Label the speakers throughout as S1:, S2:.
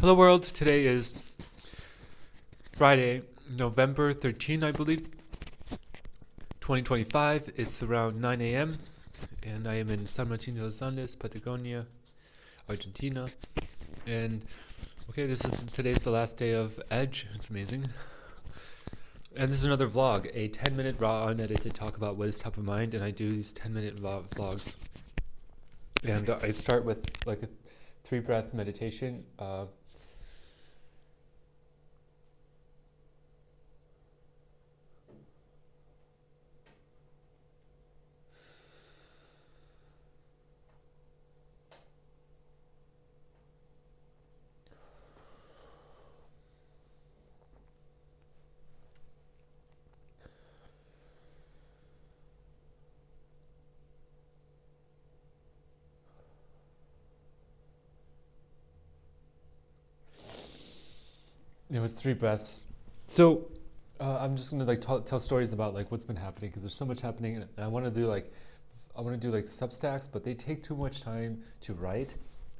S1: Hello world, today is Friday, November 13, I believe, 2025. It's around 9 a.m. and I am in San Martin de los Andes, Patagonia, Argentina. And today's the last day of Edge. It's amazing. And this is another vlog, a 10-minute raw unedited talk about what is top of mind, and I do these 10-minute vlogs. And I start with like a 3-breath meditation. It was 3 breaths. So I'm just gonna tell stories about like what's been happening, because there's so much happening, and I want to do like Substacks, but they take too much time to write,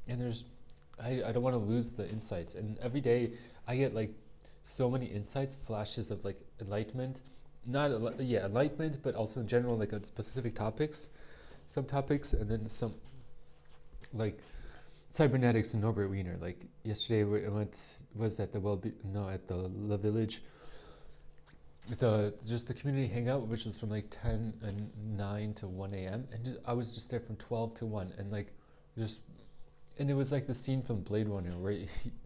S1: and I don't want to lose the insights. And every day I get like so many insights, flashes of like enlightenment, enlightenment, but also in general like on specific topics, subtopics, and then some like cybernetics and Norbert Wiener. Like yesterday, was at the La Village, the community hangout, which was from like 10 and 9 to 1 a.m. and I was just there from 12 to 1, and like and it was like the scene from Blade Runner where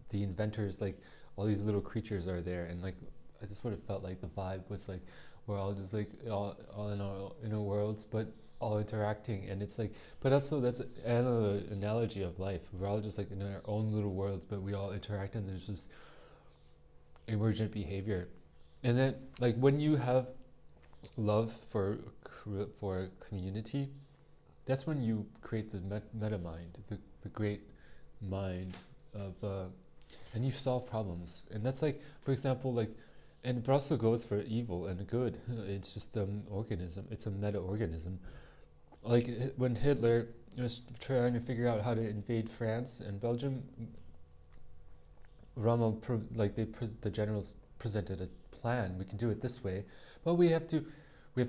S1: the inventors, like all these little creatures are there, and like I just would have felt like the vibe was like we're all just like all in our inner worlds, but all interacting. And it's like, but also that's an analogy of life. We're all just like in our own little worlds, but we all interact, and there's this emergent behavior. And then like when you have love for community, that's when you create the meta mind, the great mind of and you solve problems. And that's like, for example, like, and it also goes for evil and good. It's just organism. It's a meta organism. Like when Hitler was trying to figure out how to invade France and Belgium, the generals presented a plan. We can do it this way, but we have to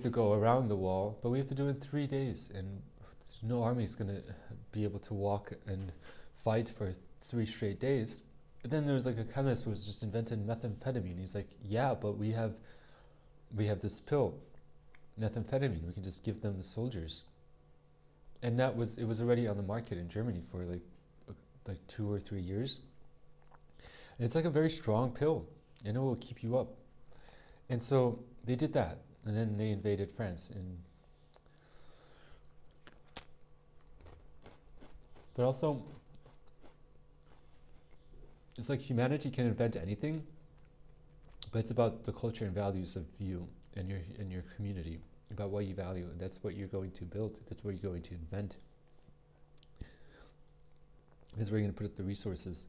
S1: go around the wall, but we have to do it in 3 days, and no army is going to be able to walk and fight for 3 straight days. And then there was like a chemist who was just invented methamphetamine. He's like, yeah, but we have this pill, methamphetamine. We can just give them the soldiers. And it was already on the market in Germany for like 2 or 3 years. And it's like a very strong pill, and it will keep you up. And so they did that, and then they invaded France. But also, it's like humanity can invent anything, but it's about the culture and values of you and your community, about what you value, and that's what you're going to build. That's what you're going to invent. That's where you're going to put the resources.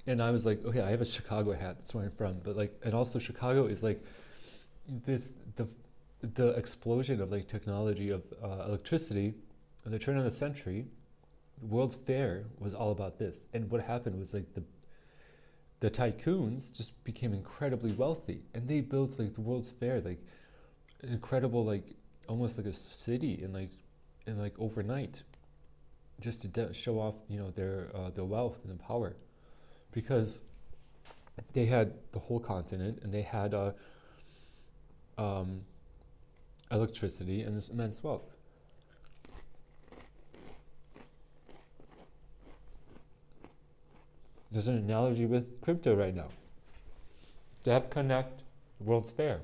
S1: And I was like, okay, I have a Chicago hat. That's where I'm from. But like, and also Chicago is like the explosion of like technology of electricity, and the turn of the century. The World's Fair was all about this. And what happened was like the tycoons just became incredibly wealthy, and they built like the World's Fair, like incredible, like almost like a city in like overnight, just to show off their wealth and the power, because they had the whole continent, and they had electricity and this immense wealth. There's an analogy with crypto right now. Dev Connect, World's Fair.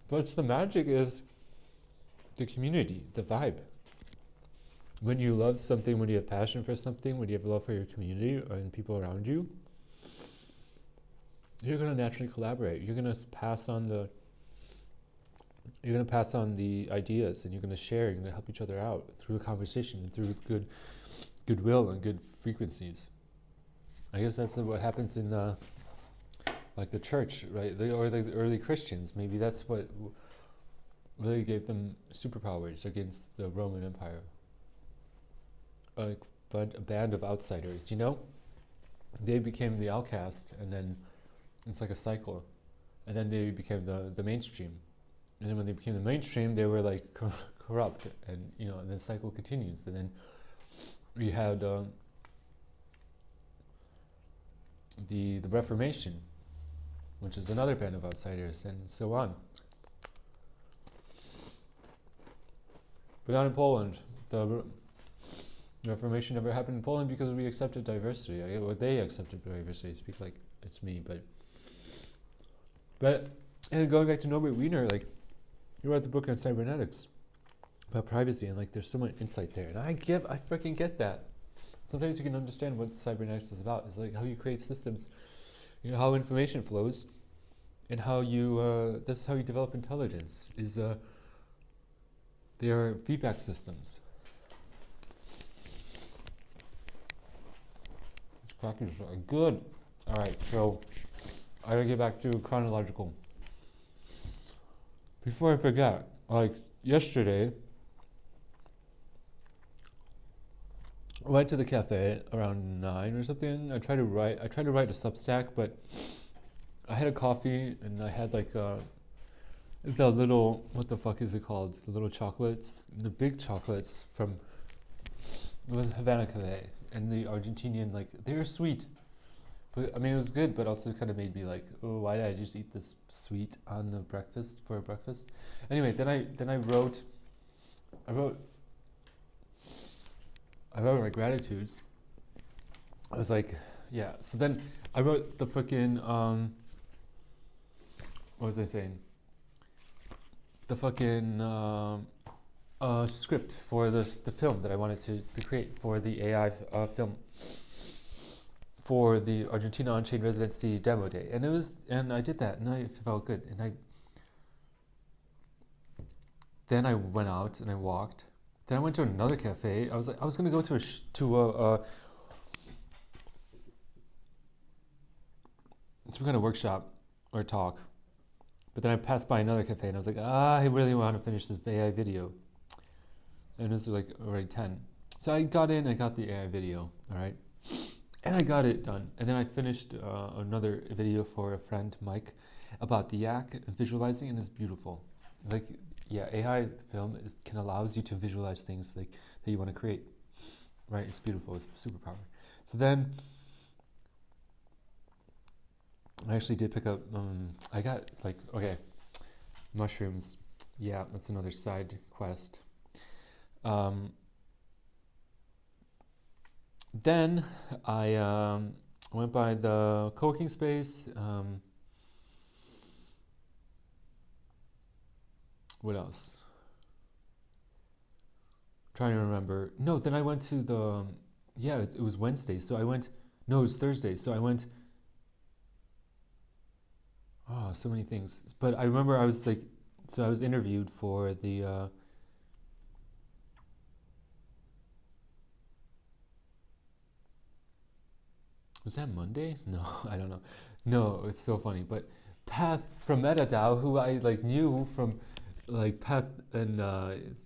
S1: But the magic is the community, the vibe. When you love something, when you have passion for something, when you have love for your community and people around you, you're going to naturally collaborate. You're going to pass on the ideas, and you're going to share. You're going to help each other out through the conversation and through goodwill and good frequencies. I guess that's what happens in like the church, right? Or the early Christians. Maybe that's what really gave them superpowers against the Roman Empire. a band of outsiders, you know? They became the outcast, and then it's like a cycle. And then they became the mainstream. And then when they became the mainstream, they were like corrupt, and you know, and the cycle continues. And then we had the Reformation, which is another band of outsiders, and so on. But not in Poland. The Reformation never happened in Poland because we accepted diversity. Or they accepted diversity. I speak like it's me, but and going back to Norbert Wiener, like he wrote the book on cybernetics about privacy, and like there's so much insight there, and I freaking get that. Sometimes you can understand what cybernetics is about. It's like how you create systems, you know, how information flows, and how you that's how you develop intelligence. They are feedback systems. These crackers are good. All right, so I gotta get back to chronological. Before I forget, like yesterday, I went to the cafe around 9 or something. I tried to write a Substack, but I had a coffee and I had like the little, what the fuck is it called? The little chocolates, the big chocolates from, it was Havana Cafe, and the Argentinian, like they were sweet, but I mean it was good, but also kind of made me like, oh, why did I just eat this sweet on breakfast? Anyway, then I wrote my gratitudes. I was like, yeah. So then I wrote the freaking what was I saying? The fucking script for the film that I wanted to create for the AI film for the Argentina on-chain residency demo day, and I did that, and I felt good, and then I went out and I walked. Then I went to another cafe. I was gonna go to some kind of workshop or talk, but then I passed by another cafe and I was like, I really want to finish this AI video, and it was like already 10. So I got in, I got the AI video, all right, and I got it done. And then I finished another video for a friend, Mike, about the yak visualizing, and it's beautiful. Like, yeah, AI film can allows you to visualize things like that you want to create, right? It's beautiful. It's superpower. So then I actually did pick up. I got like, okay, mushrooms. Yeah, that's another side quest. Then I went by the co-working space. What else? Trying to remember. No, then I went to the, yeah, it was Wednesday. So I went, no, it was Thursday. So I went, oh, so many things. But I remember I was like, so I was interviewed for the, was that Monday? No, I don't know. No, it's so funny. But Path from MetaDAO, who I like knew from like Path, and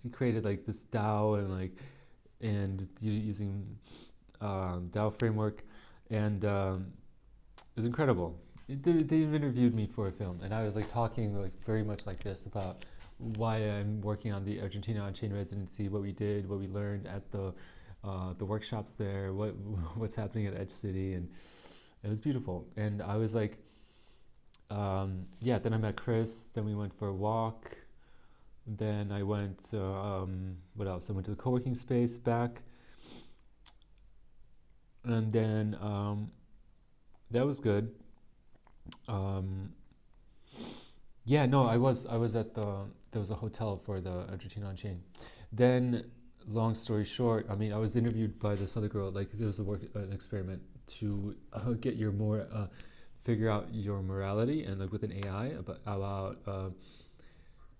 S1: he created like this DAO and using DAO framework, and it was incredible. They interviewed me for a film, and I was like talking like very much like this about why I'm working on the Argentina on-chain residency, what we did, what we learned at the workshops there, what's happening at Edge City, and it was beautiful. And I was like, yeah. Then I met Chris. Then we went for a walk. Then I went, what else? I went to the co-working space back. And then that was good. Yeah, no, I was at there was a hotel for the Argentina on-chain. Then, long story short, I mean, I was interviewed by this other girl, like there was an experiment to get your figure out your morality, and like with an AI about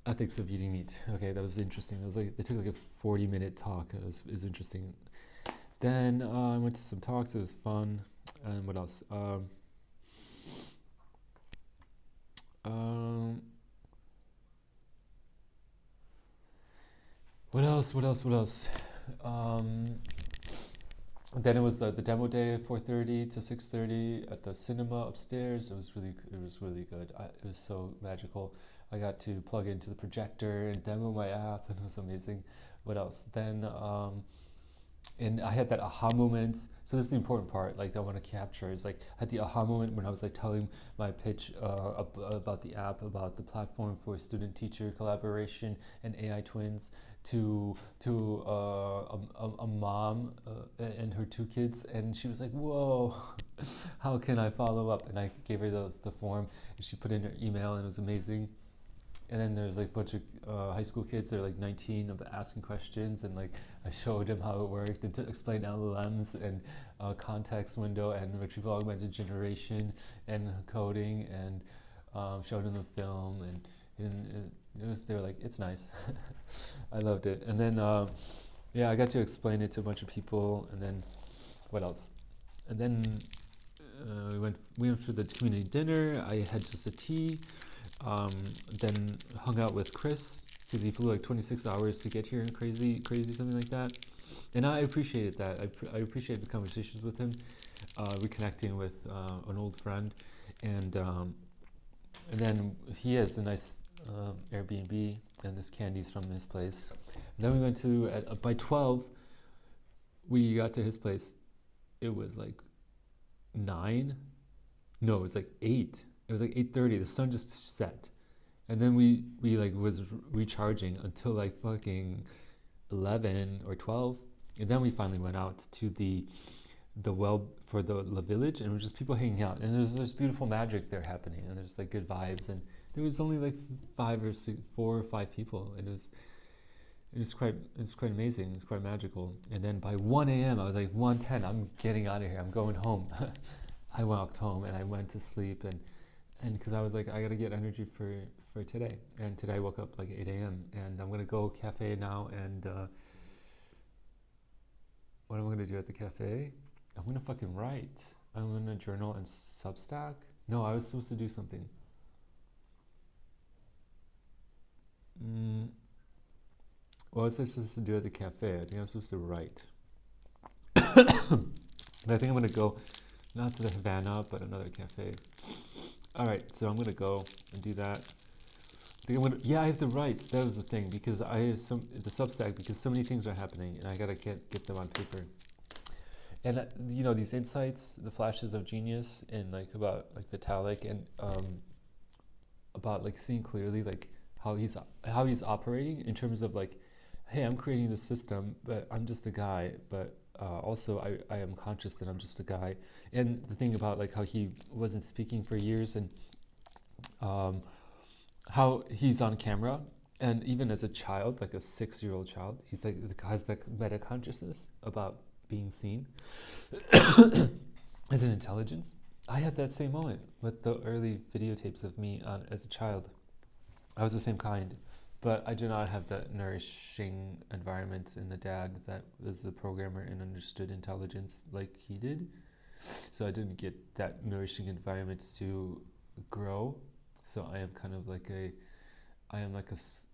S1: ethics of eating meat. Okay, that was interesting. It was like they took like a 40-minute talk. It was interesting. Then I went to some talks. It was fun. And what else? What else? then it was the demo day, 4:30 to 6:30 at the cinema upstairs. It was really good. It was so magical. I got to plug into the projector and demo my app, and it was amazing. What else? Then and I had that aha moment. So this is the important part. Like I want to capture is like I had the aha moment when I was like telling my pitch about the app, about the platform for student-teacher collaboration and AI twins to a mom and her two kids, and she was like, "Whoa, how can I follow up?" And I gave her the form, and she put in her email, and it was amazing. And then there's like a bunch of high school kids. They're like 19, of asking questions, and like I showed them how it worked and to explain LLMs and context window and retrieval augmented generation and coding, and showed them the film, and it was, they were like, it's nice. I loved it. And then yeah, I got to explain it to a bunch of people. And then what else? And then we went for the community dinner. I had just a tea. Then hung out with Chris because he flew like 26 hours to get here, and crazy, something like that. And I appreciated that. I appreciated the conversations with him, reconnecting with an old friend, and then he has a nice Airbnb, and this candy's from his place. And then we went to by 12. We got to his place. It was like 9. No, it was like 8. It was like 8:30. The sun just set, and then we like was recharging until like fucking 11 or 12, and then we finally went out to the well for the La Village, and it was just people hanging out, and there's this beautiful magic there happening, and there's like good vibes, and there was only like 4 or 5 people, and it was quite amazing. It was quite magical. And then by 1 a.m. I was like 1:10. I'm getting out of here. I'm going home. I walked home and I went to sleep, and because I was like, I gotta get energy for today. And today I woke up like 8 a.m. and I'm gonna go cafe now. And what am I gonna do at the cafe? I'm gonna fucking write. I'm gonna journal and Substack. No, I was supposed to do something. What was I supposed to do at the cafe? I think I was supposed to write. And I think I'm gonna go not to the Havana, but another cafe. All right, so I'm gonna go and do that. I have to write. That was the thing, because I have the Substack, because so many things are happening, and I gotta get them on paper. And these insights, the flashes of genius, and like about like Vitalik, and about like seeing clearly like how he's operating in terms of like, hey, I'm creating this system, but I'm just a guy, but also I am conscious that I'm just a guy. And the thing about like how he wasn't speaking for years, and how he's on camera, and even as a child, like a 6-year-old child, he's like has that meta consciousness about being seen as an intelligence. I had that same moment with the early videotapes of me as a child. I was the same kind, but I do not have that nourishing environment in a dad that was a programmer and understood intelligence like he did. So I didn't get that nourishing environment to grow. So I am kind of like a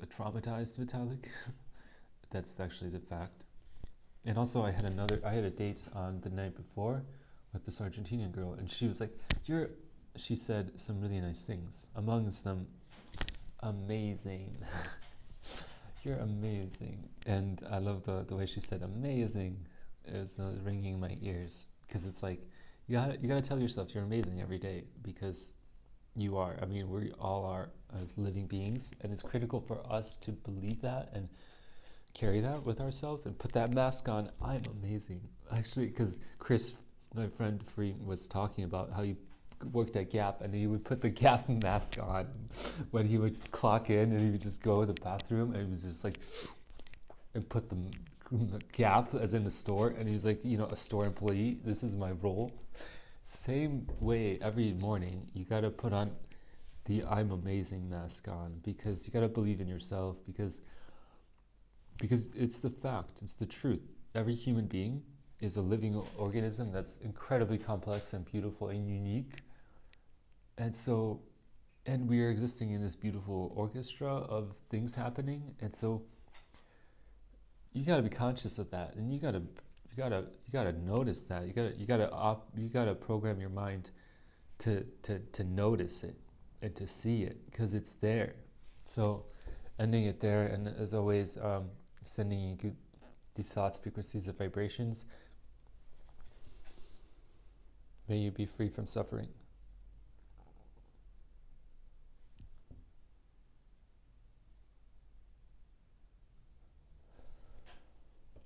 S1: traumatized Vitalik. That's actually the fact. And also I had a date on the night before with this Argentinian girl, and she was like, she said some really nice things. Amongst them, amazing. You're amazing. And I love the way she said amazing. It was ringing in my ears, because it's like you gotta tell yourself you're amazing every day, because you are. I mean, we all are as living beings, and it's critical for us to believe that and carry that with ourselves and put that mask on. I'm amazing, actually, because Chris, my friend Free, was talking about how he worked at Gap, and he would put the Gap mask on when he would clock in, and he would just go to the bathroom, and it was just like, and put the Gap as in the store, and he was like, a store employee, this is my role. Same way every morning, you gotta put on the I'm amazing mask on, because you gotta believe in yourself, because it's the fact, it's the truth. Every human being is a living organism that's incredibly complex and beautiful and unique. And we are existing in this beautiful orchestra of things happening. And so you got to be conscious of that, and you got to you gotta notice that. You gotta program your mind to notice it and to see it because it's there. So ending it there, and as always, sending you good, these thoughts, frequencies, of vibrations. May you be free from suffering.